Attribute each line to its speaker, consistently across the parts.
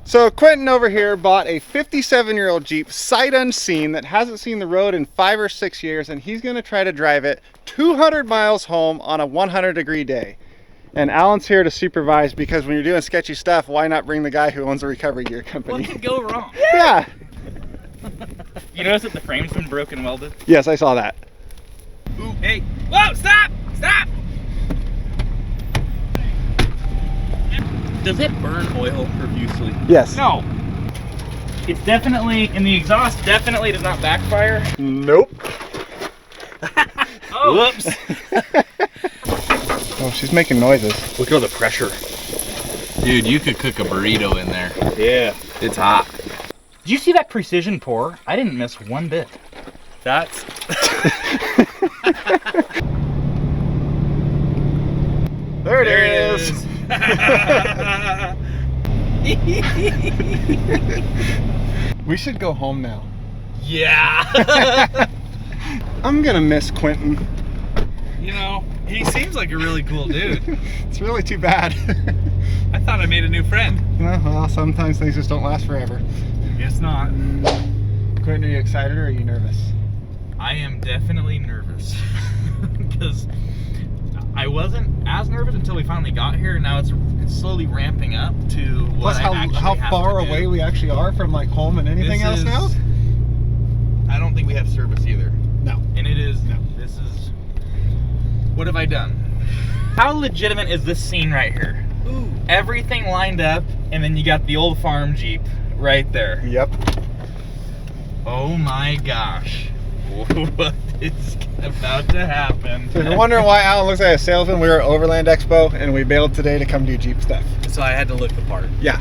Speaker 1: So Quentin over here bought a 57-year-old Jeep, sight unseen, that hasn't seen the road in 5 or 6 years, and he's gonna try to drive it 200 miles home on a 100-degree day. And Alan's here to supervise, because when you're doing sketchy stuff, why not bring the guy who owns a recovery gear company?
Speaker 2: What could go wrong?
Speaker 1: Yeah.
Speaker 2: You notice that the frame's been broken welded?
Speaker 1: Yes, I saw that.
Speaker 2: Ooh, hey, whoa, stop, stop! Does it burn oil profusely?
Speaker 1: Yes.
Speaker 2: No. It's definitely, in the exhaust, definitely does not backfire.
Speaker 1: Nope.
Speaker 2: Oh.
Speaker 3: Whoops.
Speaker 1: Oh, she's making noises.
Speaker 3: Look at the pressure. Dude, you could cook a burrito in there.
Speaker 2: Yeah.
Speaker 3: It's hot.
Speaker 2: Did you see that precision pour? I didn't miss one bit.
Speaker 3: That's...
Speaker 1: There it is. We should go home now.
Speaker 3: Yeah.
Speaker 1: I'm gonna miss Quentin.
Speaker 3: You know, he seems like a really cool dude.
Speaker 1: It's really too bad.
Speaker 3: I thought I made a new friend.
Speaker 1: Well, sometimes things just don't last forever.
Speaker 3: Guess not.
Speaker 1: Quentin, are you excited or are you nervous?
Speaker 2: I am definitely nervous. Because I wasn't as nervous until we finally got here, and now it's slowly ramping up to what
Speaker 1: Plus,
Speaker 2: I actually
Speaker 1: how
Speaker 2: have
Speaker 1: far
Speaker 2: to do.
Speaker 1: away we actually are from like home and anything else now?
Speaker 3: I don't think we have service either.
Speaker 1: No.
Speaker 2: And it is, this is, what have I done? How legitimate is this scene right here?
Speaker 3: Ooh.
Speaker 2: Everything lined up, and then you got the old farm Jeep right there.
Speaker 1: Yep.
Speaker 2: Oh my gosh. What is about to happen?
Speaker 1: So if you're wondering why Alan looks like a salesman, we were at Overland Expo and we bailed today to come do Jeep stuff.
Speaker 3: So I had to look the part.
Speaker 1: Yeah.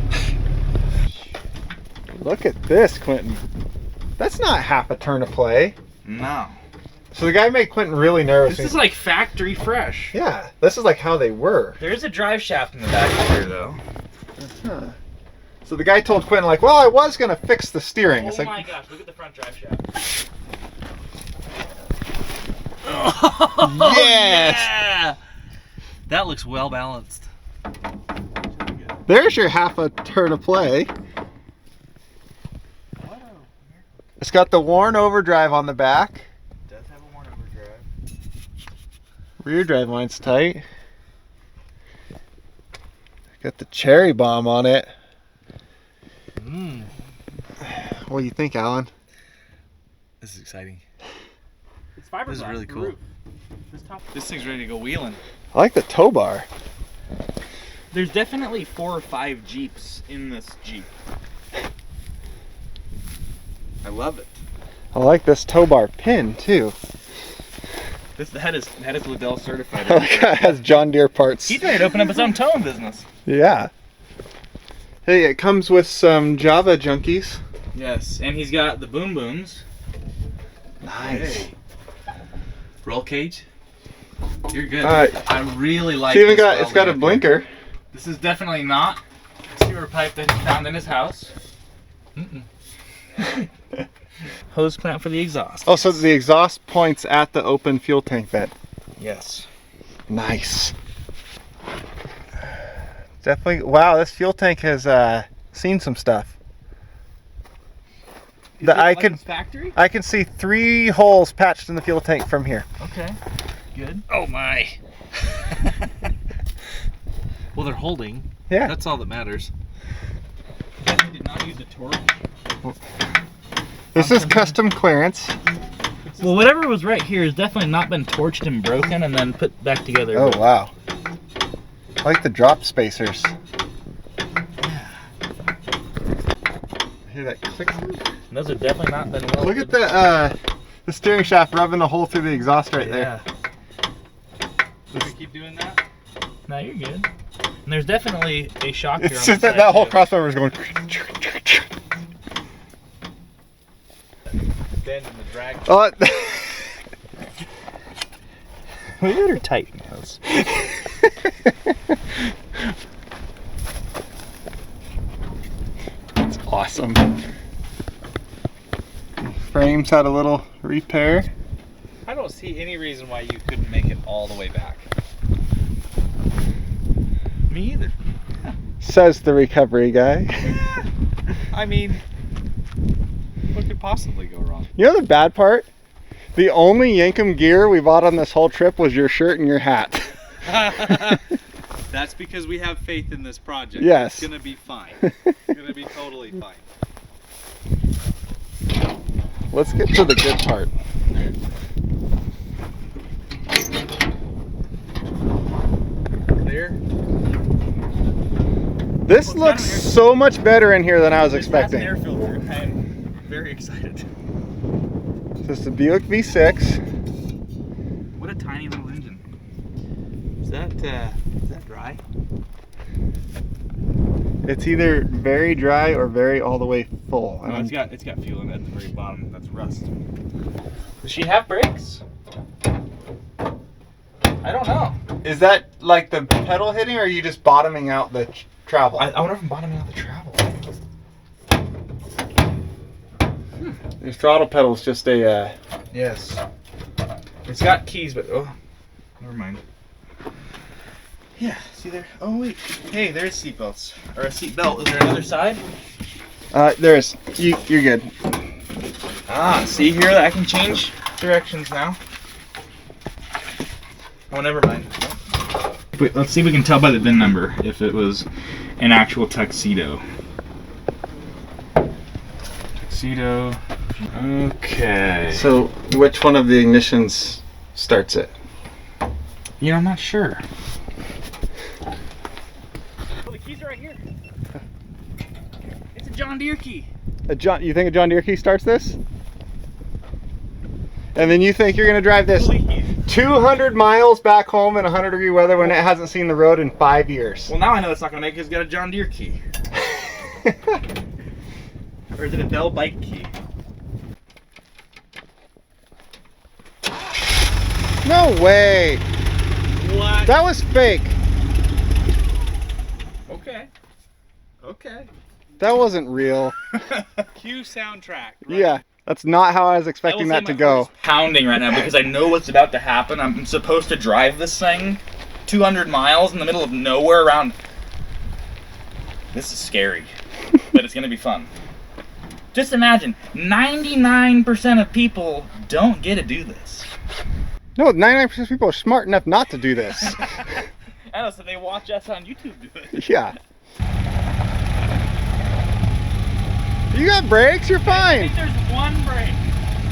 Speaker 1: Look at this, Quentin. That's not half a turn of play.
Speaker 2: No.
Speaker 1: So the guy made Quentin really nervous.
Speaker 2: This is like factory fresh.
Speaker 1: Yeah, this is like how they were.
Speaker 2: There is a drive shaft in the back here though.
Speaker 1: Huh. So the guy told Quentin like, well, I was gonna fix the steering. It's
Speaker 2: Oh
Speaker 1: like,
Speaker 2: my gosh, look at the front drive shaft.
Speaker 3: Oh,
Speaker 1: yes!
Speaker 3: yeah! That looks well balanced.
Speaker 1: There's your half a turn of play. It's got the Warn overdrive on the back.
Speaker 2: It does have a Warn overdrive.
Speaker 1: Rear drive line's tight. Got the cherry bomb on it.
Speaker 3: Mm.
Speaker 1: What do you think, Alan?
Speaker 3: This is exciting.
Speaker 2: It's fiberglass.
Speaker 3: This is really cool.
Speaker 2: Roof.
Speaker 3: This thing's ready to go wheeling.
Speaker 1: I like the tow bar.
Speaker 2: There's definitely 4 or 5 Jeeps in this Jeep. I love it.
Speaker 1: I like this tow bar pin too.
Speaker 2: This that is Liddell certified.
Speaker 1: I like how it has John Deere parts.
Speaker 2: He's ready to open up his own towing business.
Speaker 1: Yeah. Hey, it comes with some Java junkies.
Speaker 2: Yes, and he's got the boom booms.
Speaker 1: Nice.
Speaker 3: Hey. Roll cage. You're good.
Speaker 1: Alright.
Speaker 3: I really like
Speaker 1: It's even
Speaker 3: this
Speaker 1: it's got a
Speaker 3: welding.
Speaker 1: blinker.
Speaker 2: This is definitely not a sewer pipe that he found in his house. Hose clamp for the exhaust.
Speaker 1: Oh, so the exhaust points at the open fuel tank bed.
Speaker 2: Yes.
Speaker 1: Nice. Definitely. Wow, this fuel tank has seen some stuff. I can see 3 holes patched in the fuel tank from here.
Speaker 2: Okay. Good.
Speaker 3: Oh my. Well, they're holding.
Speaker 1: Yeah.
Speaker 3: That's all that matters.
Speaker 2: He did not use a torch.
Speaker 1: This is custom clearance.
Speaker 2: Well, whatever was right here has definitely not been torched and broken and then put back together.
Speaker 1: Oh wow. I like the drop spacers. Hear that click?
Speaker 2: Those have definitely not been well.
Speaker 1: Look at the steering shaft rubbing the hole through the exhaust right there.
Speaker 2: Should we keep doing that? No, you're good. And there's definitely a shock here.
Speaker 1: It's
Speaker 2: on
Speaker 1: just
Speaker 2: the
Speaker 1: that
Speaker 2: side,
Speaker 1: whole
Speaker 2: too.
Speaker 1: crossover is going.
Speaker 2: Bend in the drag.
Speaker 1: Oh,
Speaker 2: We better tighten those.
Speaker 1: that's awesome. Frames had a little repair.
Speaker 3: I don't see any reason why you couldn't make it all the way back.
Speaker 2: Me either.
Speaker 1: Says the recovery guy.
Speaker 2: I mean, what could possibly go wrong?
Speaker 1: You know the bad part? The only Yankum gear we bought on this whole trip was your shirt and your hat.
Speaker 4: That's because we have faith in this project.
Speaker 1: Yes.
Speaker 4: It's gonna be fine. It's gonna be totally fine.
Speaker 1: Let's get to the good part.
Speaker 2: Clear.
Speaker 1: This looks so much better in here than I was expecting.
Speaker 2: Air filter. I'm very excited.
Speaker 1: This is a Buick V6.
Speaker 2: What a tiny little engine. Is that dry?
Speaker 1: It's either very dry or very all the way full.
Speaker 2: No, it's got fuel in it at the very bottom. That's rust. Does she have brakes? I don't know.
Speaker 1: Is that like the pedal hitting, or are you just bottoming out the travel?
Speaker 2: I wonder if I'm bottoming out the travel.
Speaker 1: Your throttle pedal is just a.
Speaker 2: Yes. It's got keys, but oh, never mind. Yeah, see there? Oh wait. Hey, there's seatbelts. Or a seatbelt. Is there another side?
Speaker 1: There is. You're good.
Speaker 2: Ah, see here? I can change directions now. Oh, never mind. Wait, let's see if we can tell by the VIN number if it was an actual tuxedo. Tuxedo. Okay.
Speaker 1: So, which one of the ignitions starts it?
Speaker 2: You know, I'm not sure. Oh, the keys are right here. It's a John Deere key.
Speaker 1: You think a John Deere key starts this? And then you think you're gonna drive this
Speaker 2: Please.
Speaker 1: 200 miles back home in 100-degree weather when it hasn't seen the road in 5 years?
Speaker 2: Well, now I know it's not gonna make it 'cause it's got a John Deere key. Or is it a Bell bike key?
Speaker 1: No way!
Speaker 2: What?
Speaker 1: That was fake.
Speaker 2: Okay. Okay.
Speaker 1: That wasn't real.
Speaker 4: Cue soundtrack. Right?
Speaker 1: Yeah, that's not how I was expecting that to go.
Speaker 2: Pounding right now because I know what's about to happen. I'm supposed to drive this thing 200 miles in the middle of nowhere around. This is scary, but it's gonna be fun. Just imagine, 99% of people don't get to do this.
Speaker 1: No, 99% of people are smart enough not to do this.
Speaker 2: I know, so they watch us on YouTube do it.
Speaker 1: Yeah. You got brakes, you're
Speaker 2: I
Speaker 1: fine.
Speaker 2: think there's one brake.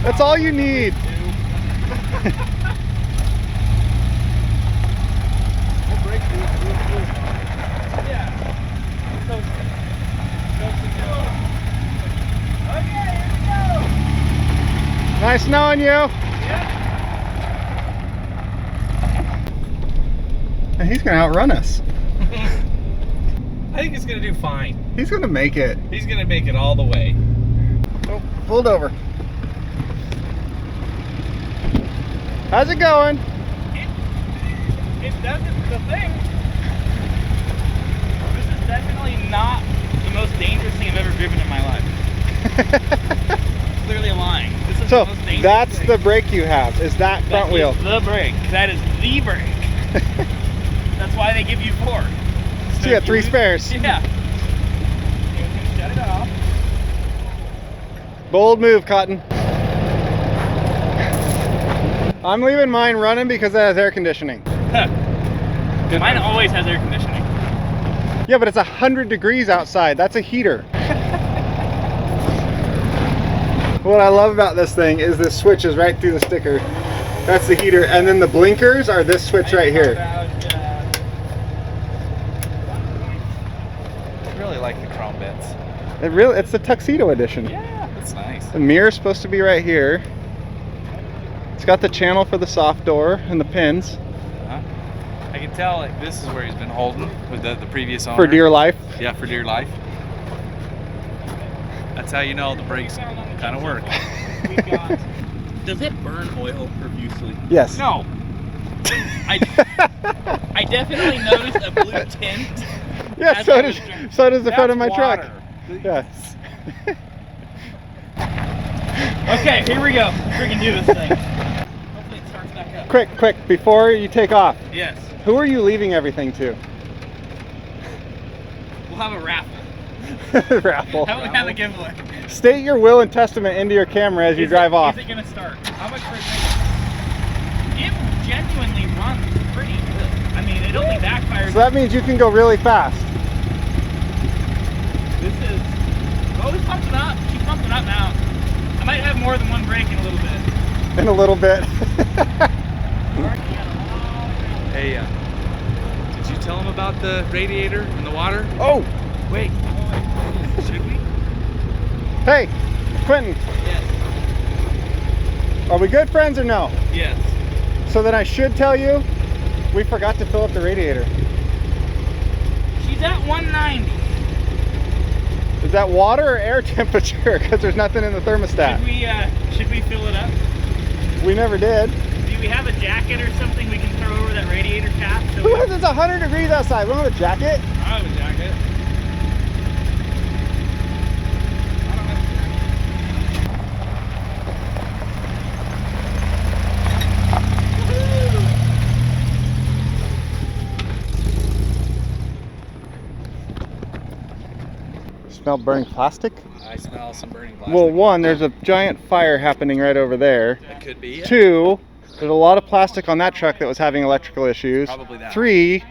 Speaker 1: That's all you need.
Speaker 2: Yeah. Okay, here we go.
Speaker 1: Nice knowing you. And he's gonna outrun us.
Speaker 4: I think he's gonna do fine.
Speaker 1: He's gonna make it.
Speaker 4: He's gonna make it all the way.
Speaker 1: Oh, pulled over. How's it going?
Speaker 2: It doesn't, the thing. This is definitely not the most dangerous thing I've ever driven in my life. Clearly lying. This is
Speaker 1: So
Speaker 2: the most dangerous
Speaker 1: that's
Speaker 2: thing.
Speaker 1: the brake you have, is that front wheel.
Speaker 2: Is the brake. That is the brake. That's why they give you 4.
Speaker 1: So you got 3 spares.
Speaker 2: Yeah. You can shut it off.
Speaker 1: Bold move, Cotton. I'm leaving mine running because it has air conditioning.
Speaker 2: Mine always has air conditioning.
Speaker 1: Yeah, but it's 100 degrees outside. That's a heater. What I love about this thing is this switch is right through the sticker. That's the heater, and then the blinkers are this switch right here.
Speaker 4: I really like the chrome bits.
Speaker 1: It's the tuxedo edition.
Speaker 4: Yeah, that's nice.
Speaker 1: The mirror's supposed to be right here. It's got the channel for the soft door and the pins
Speaker 4: I can tell like this is where he's been holding with the previous owner.
Speaker 1: for dear life.
Speaker 4: Yeah, for dear life. That's how you know the brakes kind of work.
Speaker 2: Does it burn oil profusely?
Speaker 1: Yes.
Speaker 2: No. I definitely noticed a blue tint.
Speaker 1: Yeah,
Speaker 2: as
Speaker 1: so
Speaker 2: I
Speaker 1: does
Speaker 2: was driving.
Speaker 1: so does the front of my
Speaker 4: That's
Speaker 1: truck.
Speaker 4: water.
Speaker 1: Yeah.
Speaker 2: Okay, here we go. Freaking do this thing. Hopefully it starts back up.
Speaker 1: Quick, before you take off,
Speaker 2: Yes.
Speaker 1: who are you leaving everything to?
Speaker 2: We'll have a raffle.
Speaker 1: Raffle.
Speaker 5: How about we have a giveaway?
Speaker 1: State your will and testament into your camera as you drive off.
Speaker 5: Is it gonna start? How much for a ticket? It genuinely runs pretty good. I mean, it only backfires.
Speaker 1: So that means you can go really fast.
Speaker 5: This is. Oh, it's pumping up. She's pumping up now. I might have more than one brake in a little bit.
Speaker 1: In a little bit.
Speaker 4: Hey, did you tell him about the radiator and the water?
Speaker 1: Oh!
Speaker 4: Wait. Should we?
Speaker 1: Hey, Quentin,
Speaker 5: Yes.
Speaker 1: are we good friends or no?
Speaker 5: Yes.
Speaker 1: So then I should tell you, we forgot to fill up the radiator.
Speaker 5: She's at 190.
Speaker 1: Is that water or air temperature? Because there's nothing in the thermostat.
Speaker 5: Should we fill it up?
Speaker 1: We never did.
Speaker 5: Do we have a jacket or something we can throw over that radiator cap? So
Speaker 1: Who is, it's 100 degrees outside. We don't have a jacket.
Speaker 5: I have a jacket.
Speaker 1: Smell burning plastic?
Speaker 4: I smell some burning plastic.
Speaker 1: Well, one, there's a giant fire happening right over there.
Speaker 4: That could be it.
Speaker 1: Two, there's a lot of plastic on that truck that was having electrical issues.
Speaker 4: Probably that.
Speaker 1: Three,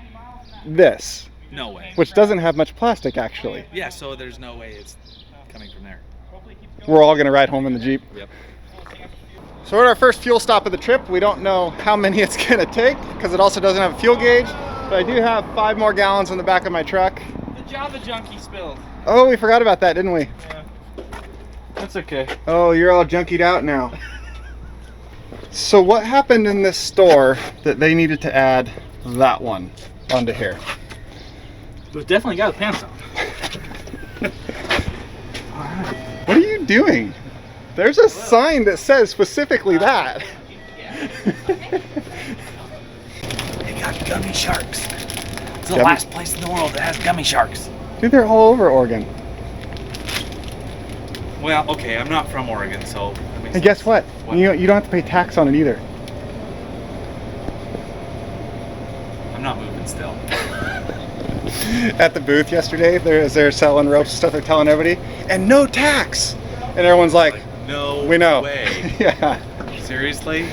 Speaker 1: this,
Speaker 4: No way.
Speaker 1: which doesn't have much plastic actually.
Speaker 4: Yeah, so there's no way it's coming from there.
Speaker 1: We're all gonna ride home in the Jeep.
Speaker 4: Yep.
Speaker 1: So we're at our first fuel stop of the trip. We don't know how many it's gonna take because it also doesn't have a fuel gauge, but I do have 5 more gallons in the back of my truck.
Speaker 5: The Java junkie spilled.
Speaker 1: Oh, we forgot about that, didn't we?
Speaker 5: Yeah. That's okay.
Speaker 1: Oh, you're all junkied out now. So what happened in this store that they needed to add that one onto here?
Speaker 5: We've definitely got the pants on.
Speaker 1: What are you doing? There's a sign that says specifically that.
Speaker 4: They got gummy sharks. It's the
Speaker 1: Gummy-
Speaker 4: last place in the world that has gummy sharks.
Speaker 1: Dude, they're all over Oregon.
Speaker 4: Well, okay, I'm not from Oregon, so. That makes
Speaker 1: And guess
Speaker 4: sense.
Speaker 1: what? You don't have to pay tax on it either.
Speaker 4: I'm not moving still.
Speaker 1: At the booth yesterday, they're selling ropes and stuff. They're telling everybody, and no tax. And everyone's like,
Speaker 4: No
Speaker 1: we know.
Speaker 4: way.
Speaker 1: Yeah.
Speaker 4: Seriously?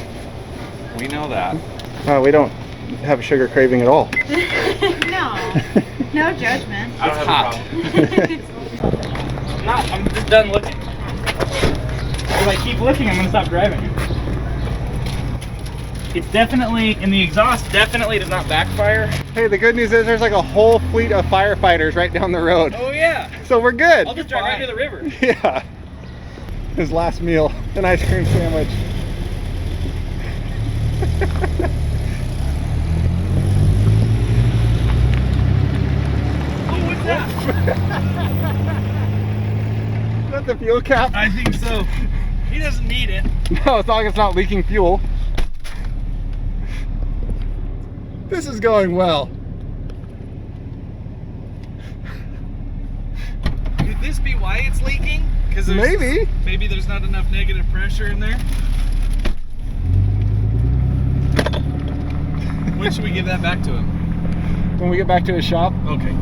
Speaker 4: We know that.
Speaker 1: We don't have a sugar craving at all.
Speaker 6: No judgment.
Speaker 4: I don't have a problem.
Speaker 5: I'm just done looking. If I keep looking, I'm gonna stop driving. It's definitely, in the exhaust, definitely does not backfire.
Speaker 1: Hey, the good news is there's like a whole fleet of firefighters right down the road.
Speaker 5: Oh yeah.
Speaker 1: So we're good.
Speaker 5: I'll just drive right to the river.
Speaker 1: Yeah. His last meal, an ice cream sandwich.
Speaker 5: Oh, what's that?
Speaker 1: Is that the fuel cap?
Speaker 5: I think so. He doesn't need it.
Speaker 1: No, as long as it's not leaking fuel. This is going well.
Speaker 4: Could this be why it's leaking? Because
Speaker 1: Maybe.
Speaker 4: maybe there's not enough negative pressure in there. When should we give that back to him?
Speaker 1: When we get back to his shop.
Speaker 4: Okay.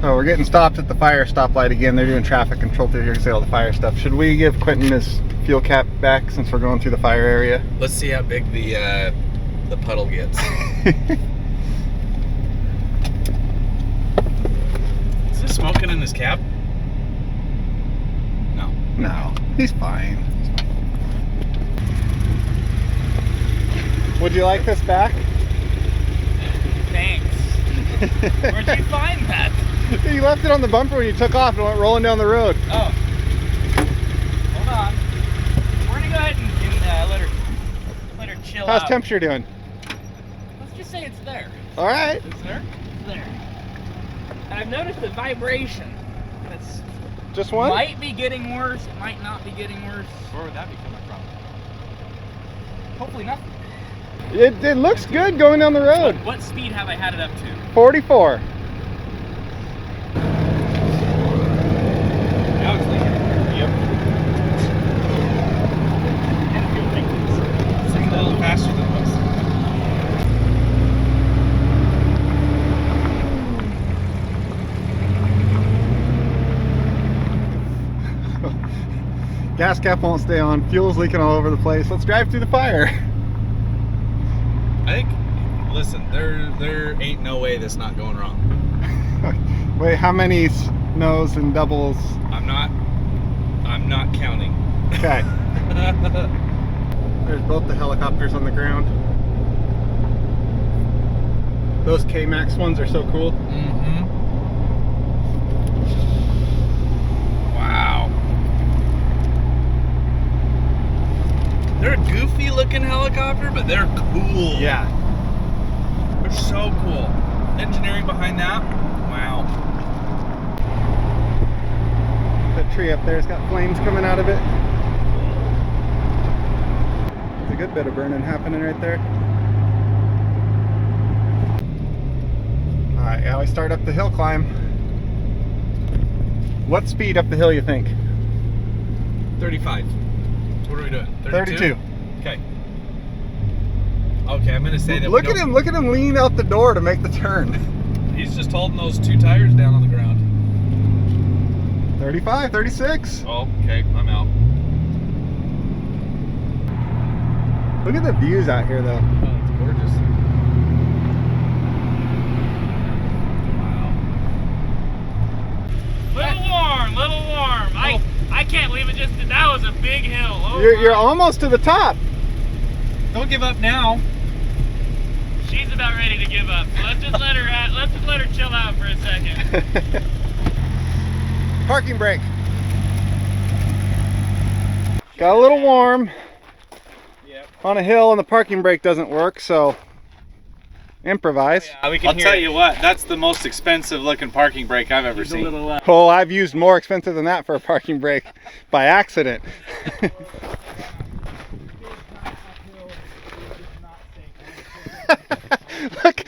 Speaker 1: Oh, we're getting stopped at the fire stoplight again. They're doing traffic control through here to see all the fire stuff. Should we give Quentin his fuel cap back since we're going through the fire area?
Speaker 3: Let's see how big the puddle gets.
Speaker 4: Is this smoking in his cap? No.
Speaker 1: No, he's fine. Would you like this back?
Speaker 5: Thanks. Where'd you find that?
Speaker 1: You left it on the bumper when you took off and went rolling down the road.
Speaker 5: Oh. Hold on. We're gonna go ahead and let her chill
Speaker 1: How's
Speaker 5: out.
Speaker 1: temperature doing?
Speaker 5: Let's just say it's there.
Speaker 1: All right.
Speaker 5: It's there? It's there. And I've noticed the vibration. That's
Speaker 1: Just one?
Speaker 5: might be getting worse, it might not be getting worse.
Speaker 4: Where would that be coming from?
Speaker 5: Hopefully nothing.
Speaker 1: It looks good going down the road.
Speaker 5: What speed have I had it up to?
Speaker 1: 44.
Speaker 5: Now it's leaking. Yep. And fuel tank is a little faster than it was.
Speaker 1: Gas cap won't stay on, fuel's leaking all over the place. Let's drive through the fire.
Speaker 3: I think, listen, there ain't no way that's not going wrong.
Speaker 1: Wait, how many no's and doubles?
Speaker 3: I'm not counting.
Speaker 1: Okay. There's both the helicopters on the ground. Those K-Max ones are so cool.
Speaker 3: Mm-hmm. Wow. They're a goofy looking helicopter, but they're cool.
Speaker 1: Yeah.
Speaker 3: They're so cool. Engineering behind that, wow.
Speaker 1: That tree up there's got flames coming out of it. There's a good bit of burning happening right there. Alright, now we start up the hill climb. What speed up the hill you think?
Speaker 3: 35. What are we doing?
Speaker 1: 32.
Speaker 3: Okay. Okay, I'm gonna say that.
Speaker 1: Look at him lean out the door to make the turn.
Speaker 3: He's just holding those two tires down on the ground.
Speaker 1: 35, 36.
Speaker 3: Oh, okay, I'm out.
Speaker 1: Look at the views out here though.
Speaker 3: Oh, it's gorgeous.
Speaker 5: Little warm. I can't believe it just did. That was a big hill. Oh,
Speaker 1: You're almost to the top.
Speaker 3: Don't give up now.
Speaker 5: She's about ready to give up. Let's just let her chill out for a second.
Speaker 1: Parking brake. Got a little warm.
Speaker 5: Yep.
Speaker 1: On a hill and the parking brake doesn't work, so improvise.
Speaker 4: Yeah, we can
Speaker 3: I'll
Speaker 4: hear
Speaker 3: tell
Speaker 4: it.
Speaker 3: you what, that's the most expensive looking parking brake I've ever
Speaker 5: She's a
Speaker 3: seen.
Speaker 5: little
Speaker 1: Oh, I've used more expensive than that for a parking brake by accident. Look,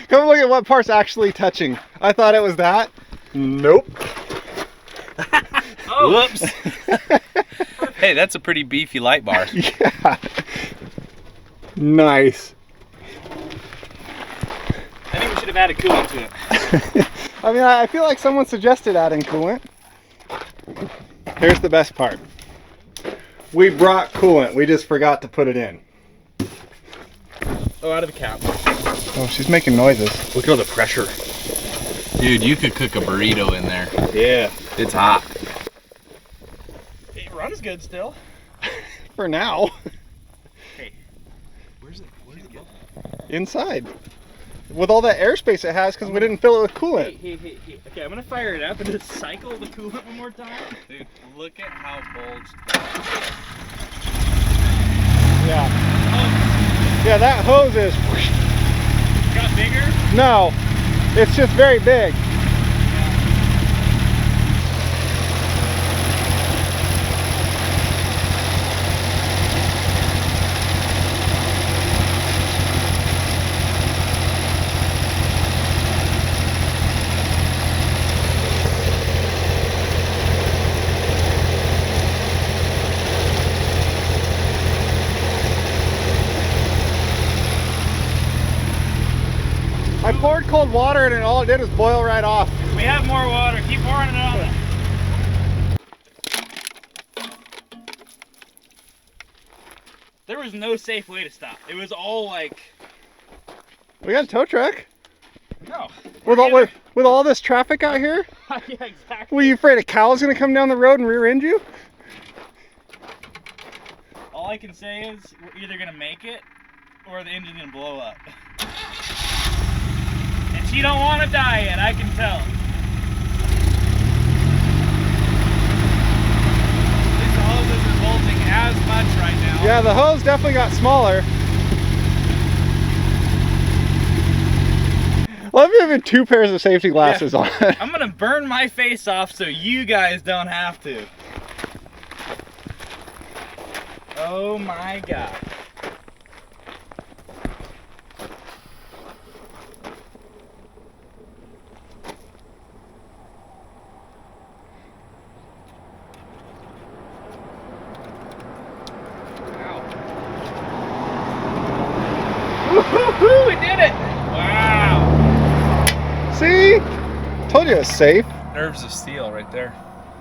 Speaker 1: come look at what part's actually touching. I thought it was that. Nope.
Speaker 5: Oh.
Speaker 3: Whoops. Hey, that's a pretty beefy light bar.
Speaker 1: Yeah. Nice.
Speaker 5: I think we should have added coolant to it.
Speaker 1: I mean, I feel like someone suggested adding coolant. Here's the best part. We brought coolant, we just forgot to put it in.
Speaker 5: Oh, out of the cap.
Speaker 1: Oh, she's making noises.
Speaker 3: Look at all the pressure. Dude, you could cook a burrito in there.
Speaker 5: Yeah.
Speaker 3: It's hot.
Speaker 5: It runs good still.
Speaker 1: For now.
Speaker 5: Hey.
Speaker 3: Where's it go?
Speaker 1: Inside. With all that airspace it has because we didn't fill it with coolant.
Speaker 5: Hey. Okay, I'm gonna fire it up and just cycle the coolant one more time.
Speaker 3: Dude, look at how bulged that
Speaker 1: Yeah. Yeah, that hose is...
Speaker 5: Got bigger?
Speaker 1: No, it's just very big. I poured cold water in and all it did was boil right off.
Speaker 5: We have more water. Keep pouring it on. There was no safe way to stop. It was all like,
Speaker 1: We got a tow truck.
Speaker 5: no.
Speaker 1: With all this traffic out here?
Speaker 5: Yeah, exactly.
Speaker 1: Were you afraid a cow's gonna come down the road and rear end you?
Speaker 5: All I can say is we're either gonna make it or the engine's gonna blow up. And she don't want to die yet, I can tell.
Speaker 4: These hoses are bolting as much right now.
Speaker 1: Yeah, the hose definitely got smaller. Well, I'm having 2 pairs of safety glasses on.
Speaker 5: I'm gonna burn my face off so you guys don't have to. Oh my god. Woohoo! We did it! Wow!
Speaker 1: See? Told you it was safe.
Speaker 3: Nerves of steel right there.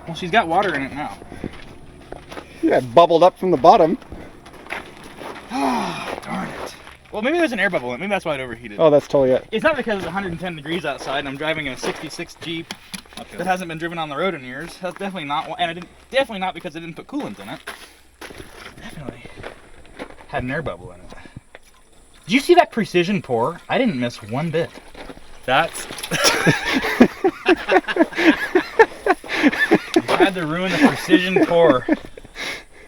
Speaker 2: Well, she's got water in it now.
Speaker 1: Yeah, it bubbled up from the bottom.
Speaker 2: Ah, darn it. Well, maybe there's an air bubble in it. Maybe that's why it overheated.
Speaker 1: Oh, that's totally it.
Speaker 2: It's not because it's 110 degrees outside and I'm driving a 66 Jeep that hasn't been driven on the road in years. That's definitely not, and definitely not because I didn't put coolant in it. Definitely had an air bubble in it. Did you see that precision pour? I didn't miss one bit.
Speaker 4: That's
Speaker 2: I had to ruin the precision pour.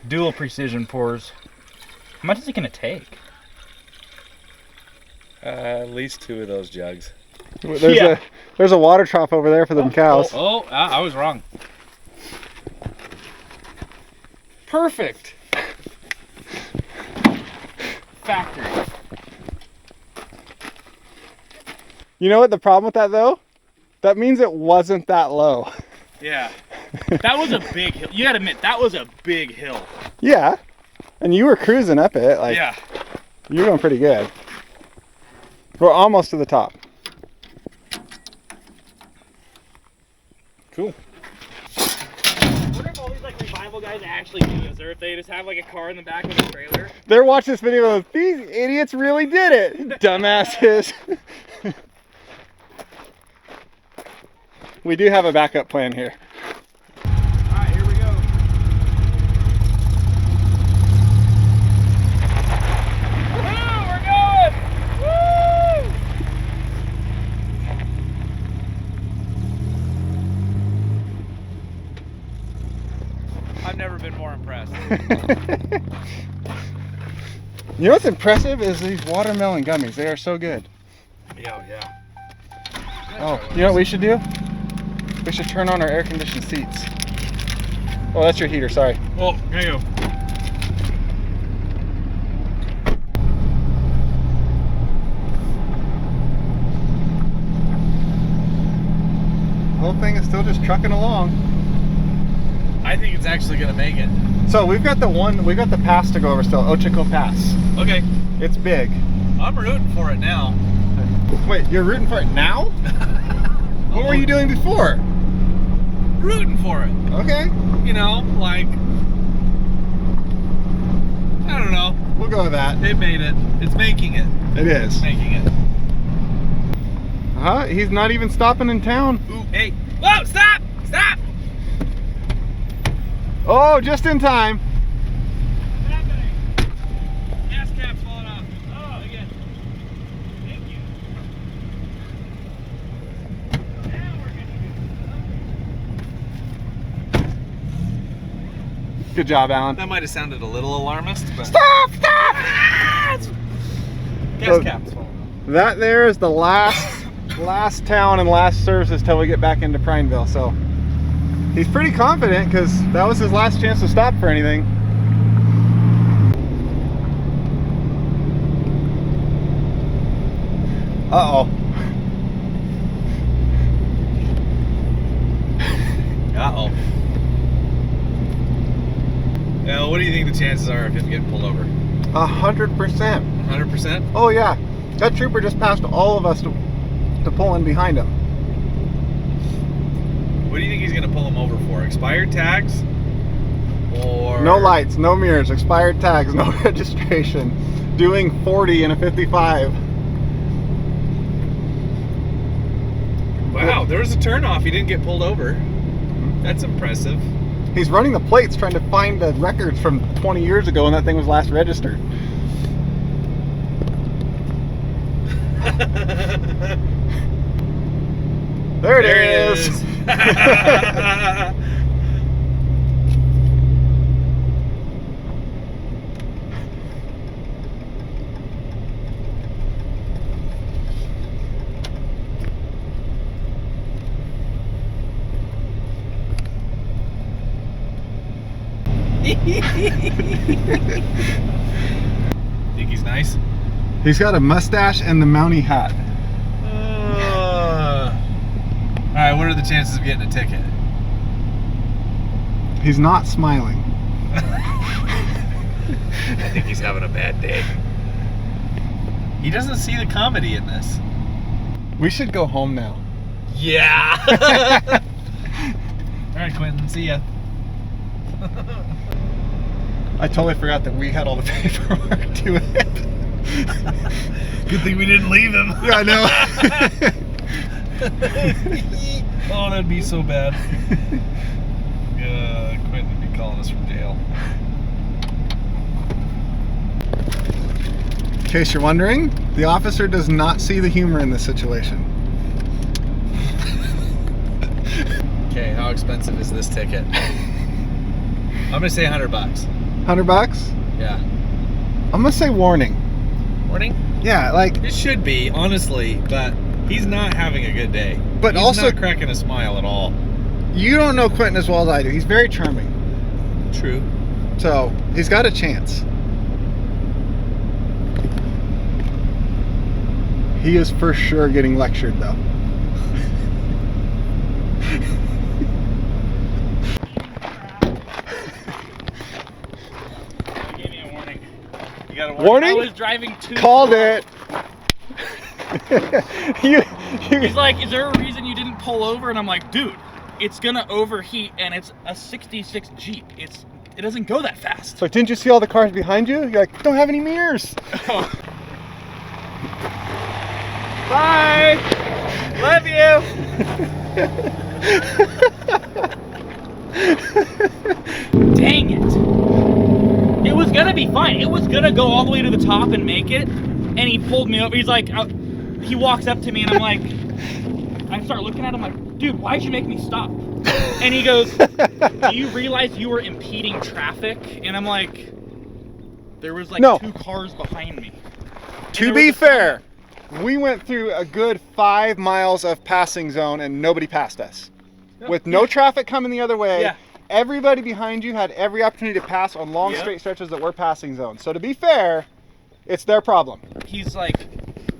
Speaker 2: Dual precision pours. How much is it gonna take?
Speaker 4: at least 2 of those jugs.
Speaker 1: There's a water trough over there for them cows.
Speaker 4: I was wrong.
Speaker 2: Perfect. Factory.
Speaker 1: You know what the problem with that though? That means it wasn't that low.
Speaker 2: Yeah. That was a big hill. You gotta admit, that was a big hill.
Speaker 1: Yeah. And you were cruising up it. Like,
Speaker 2: Yeah.
Speaker 1: you're doing pretty good. We're almost to the top.
Speaker 2: Cool. I wonder if all these like revival guys actually do this, or if they just have like a car in the back of a trailer.
Speaker 1: They're watching this video. These idiots really did it. Dumbasses. We do have a backup plan here.
Speaker 2: Alright, here we go. Woohoo! We're going! Woo!
Speaker 4: I've never been more impressed.
Speaker 1: You know what's impressive is these watermelon gummies. They are so good.
Speaker 4: Yeah.
Speaker 1: Oh, you know what we should do? We should turn on our air-conditioned seats. Oh, that's your heater, sorry.
Speaker 4: Oh, here you go.
Speaker 1: The whole thing is still just trucking along.
Speaker 4: I think it's actually gonna make it.
Speaker 1: So we've got the pass to go over still, Ochiko Pass.
Speaker 4: Okay.
Speaker 1: It's big.
Speaker 4: I'm rooting for it now.
Speaker 1: Wait, you're rooting for it now? What were you doing before?
Speaker 4: Rooting for it.
Speaker 1: Okay,
Speaker 4: You know, like, I don't know.
Speaker 1: we'll go with that.
Speaker 4: It made it. It's making it.
Speaker 1: It is.
Speaker 4: Making it.
Speaker 1: Huh? He's not even stopping in town.
Speaker 4: Ooh, hey. Whoa, stop! Stop!
Speaker 1: Oh, just in time.
Speaker 4: What's happening? Gas cap's falling off. Oh, again. Thank you. Now we're gonna do
Speaker 1: Good job, Alan.
Speaker 4: That might have sounded a little alarmist, but
Speaker 1: Stop! Stop!
Speaker 4: gas cap's falling off.
Speaker 1: That there is the last town and last services till we get back into Prineville. So he's pretty confident because that was his last chance to stop for anything. Uh-oh.
Speaker 4: Uh-oh. Now, what do you think the chances are of him getting pulled over?
Speaker 1: 100%.
Speaker 4: 100%?
Speaker 1: Oh yeah. That trooper just passed all of us to pull in behind him.
Speaker 4: What do you think he's going to pull him over for? Expired tags? Or...
Speaker 1: No lights, no mirrors, expired tags, no registration. Doing 40 in a 55.
Speaker 4: Wow, there was a turnoff. He didn't get pulled over. That's impressive.
Speaker 1: He's running the plates trying to find the records from 20 years ago when that thing was last registered. There it is.
Speaker 4: Think he's nice?
Speaker 1: He's got a mustache and the Mountie hat.
Speaker 4: Alright, what are the chances of getting a ticket?
Speaker 1: He's not smiling.
Speaker 4: I think he's having a bad day. He doesn't see the comedy in this.
Speaker 1: We should go home now.
Speaker 4: Yeah!
Speaker 3: right, Quentin, see ya.
Speaker 1: I totally forgot that we had all the paperwork to it.
Speaker 3: Good thing we didn't leave him.
Speaker 1: Yeah, I know.
Speaker 3: Oh, that'd be so bad. Quentin would be calling us from jail.
Speaker 1: In case you're wondering, the officer does not see the humor in this situation.
Speaker 3: Okay, how expensive is this ticket? I'm gonna say $100.
Speaker 1: $100?
Speaker 3: Yeah.
Speaker 1: I'm gonna say warning.
Speaker 3: Warning?
Speaker 1: Yeah, like,
Speaker 3: It should be, honestly, but he's not having a good day.
Speaker 1: But
Speaker 3: he's
Speaker 1: also-
Speaker 3: not cracking a smile at all.
Speaker 1: you don't know Quentin as well as I do. He's very charming.
Speaker 3: True.
Speaker 1: So, he's got a chance. He is for sure getting lectured though.
Speaker 5: He gave me a warning.
Speaker 3: You got a
Speaker 5: I
Speaker 1: Warning?
Speaker 5: was driving too
Speaker 1: Called
Speaker 5: slow.
Speaker 1: it. you,
Speaker 5: He's like, is there a reason you didn't pull over? And I'm like, dude, it's gonna overheat and it's a 66 Jeep. It doesn't go that fast.
Speaker 1: so didn't you see all the cars behind you? You're like, don't have any mirrors.
Speaker 5: Bye! Love you! Dang it! It was gonna be fine. It was gonna go all the way to the top and make it. And he pulled me over. He's like, he walks up to me and I'm like, I start looking at him like, dude, why'd you make me stop? And he goes, do you realize you were impeding traffic? And I'm like, there was like
Speaker 1: No.
Speaker 5: 2 cars behind me.
Speaker 1: To be fair, we went through a good 5 miles of passing zone and nobody passed us. With no traffic coming the other way,
Speaker 5: Yeah.
Speaker 1: everybody behind you had every opportunity to pass on long
Speaker 5: Yep.
Speaker 1: straight stretches that were passing zones. So to be fair, it's their problem.
Speaker 5: He's like,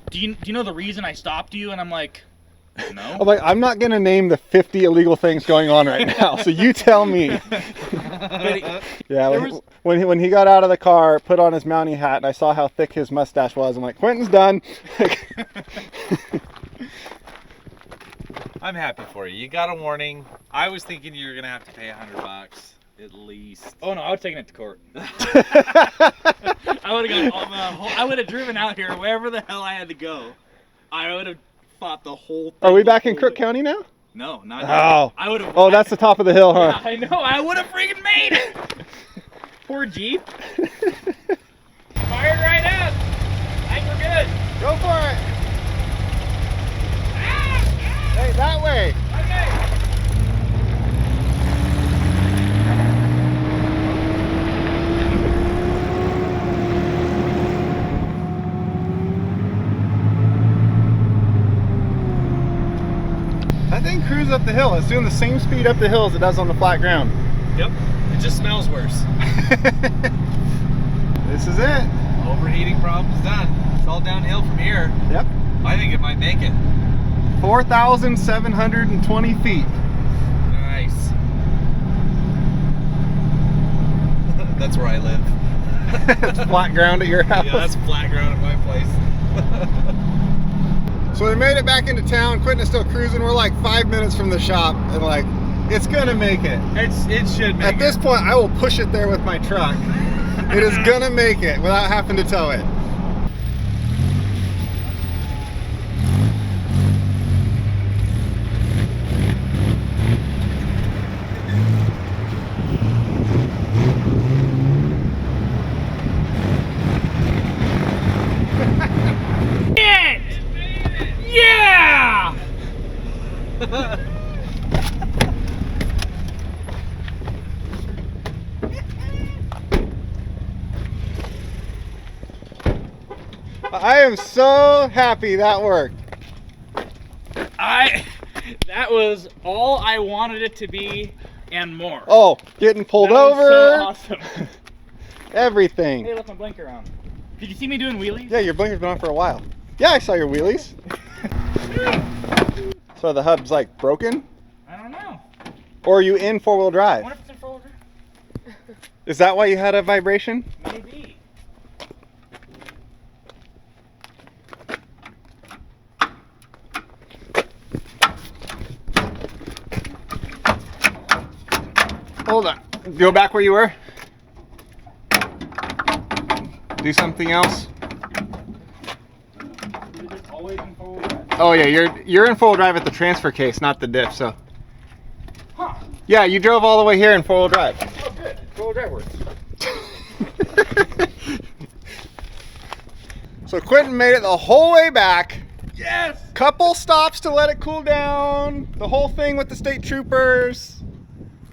Speaker 5: do you know the reason I stopped you? And I'm like, no.
Speaker 1: I'm like, I'm not gonna name the 50 illegal things going on right now, so you tell me.
Speaker 5: But
Speaker 1: Yeah,
Speaker 5: There
Speaker 1: when he got out of the car, put on his mountie hat, and I saw how thick his mustache was, I'm like, Quentin's done.
Speaker 3: I'm happy for you. You got a warning. I was thinking you were gonna have to pay $100 at least.
Speaker 5: oh no, I would have taken it to court. I would have gone. I would have driven out here wherever the hell I had to go. I would have fought the whole thing.
Speaker 1: Are we back in
Speaker 5: the whole
Speaker 1: Crook
Speaker 5: way.
Speaker 1: County now?
Speaker 5: No, not yet.
Speaker 1: Oh.
Speaker 5: I would have.
Speaker 1: Oh, that's the top of the hill, huh?
Speaker 5: Yeah, I know. I would have freaking made it. Poor Jeep. Fired right up. I think we're good.
Speaker 1: Go for it. Hey, that way.
Speaker 5: Okay.
Speaker 1: That thing cruises up the hill. It's doing the same speed up the hill as it does on the flat ground.
Speaker 3: Yep. It just smells worse.
Speaker 1: This is it.
Speaker 3: Overheating problem's done. It's all downhill from here.
Speaker 1: Yep.
Speaker 3: I think it might make it.
Speaker 1: 4,720 feet.
Speaker 3: Nice. That's where I live.
Speaker 1: It's flat ground at your house.
Speaker 3: Yeah, that's flat ground at my place.
Speaker 1: So we made it back into town. Quentin is still cruising. We're like 5 minutes from the shop, and like, it's gonna make it.
Speaker 3: It should make
Speaker 1: At this point, I will push it there with my truck. It is gonna make it without having to tow it.
Speaker 5: It! Yeah!
Speaker 1: I am so happy that worked.
Speaker 5: That was all I wanted it to be and more.
Speaker 1: Oh, getting pulled
Speaker 5: That was
Speaker 1: over.
Speaker 5: so awesome.
Speaker 1: Everything.
Speaker 5: Hey, left my blinker on. Did you see me doing wheelies?
Speaker 1: Yeah, your blinker's been on for a while. Yeah, I saw your wheelies. So the hub's like broken?
Speaker 5: I don't know.
Speaker 1: Or are you in four-wheel
Speaker 5: I
Speaker 1: drive?
Speaker 5: wonder if it's in forward.
Speaker 1: Is that why you had a vibration?
Speaker 5: Maybe.
Speaker 1: Hold on. Go back where you were. Do something else.
Speaker 5: Always in full drive.
Speaker 1: Oh yeah, you're in full drive at the transfer case, not the diff. So.
Speaker 5: Huh.
Speaker 1: Yeah, you drove all the way here in four-wheel drive.
Speaker 5: Oh, good. Full drive works.
Speaker 1: So Quentin made it the whole way back.
Speaker 5: Yes!
Speaker 1: Couple stops to let it cool down. The whole thing with the state troopers.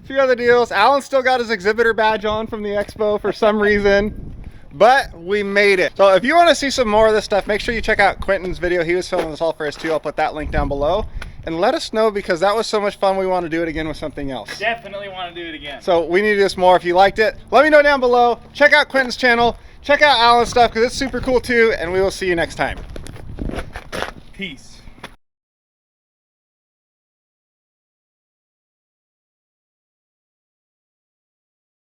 Speaker 1: A few other deals. Alan still got his exhibitor badge on from the expo for some reason. But we made it. So if you want to see some more of this stuff, make sure you check out Quentin's video. He was filming this all for us too. I'll put that link down below. And let us know, because that was so much fun, we want to do it again with something else.
Speaker 5: Definitely want to do it again.
Speaker 1: So we need to do this more. If you liked it, let me know down below. Check out Quentin's channel. Check out Alan's stuff, because it's super cool too. And we will see you next time.
Speaker 5: Peace.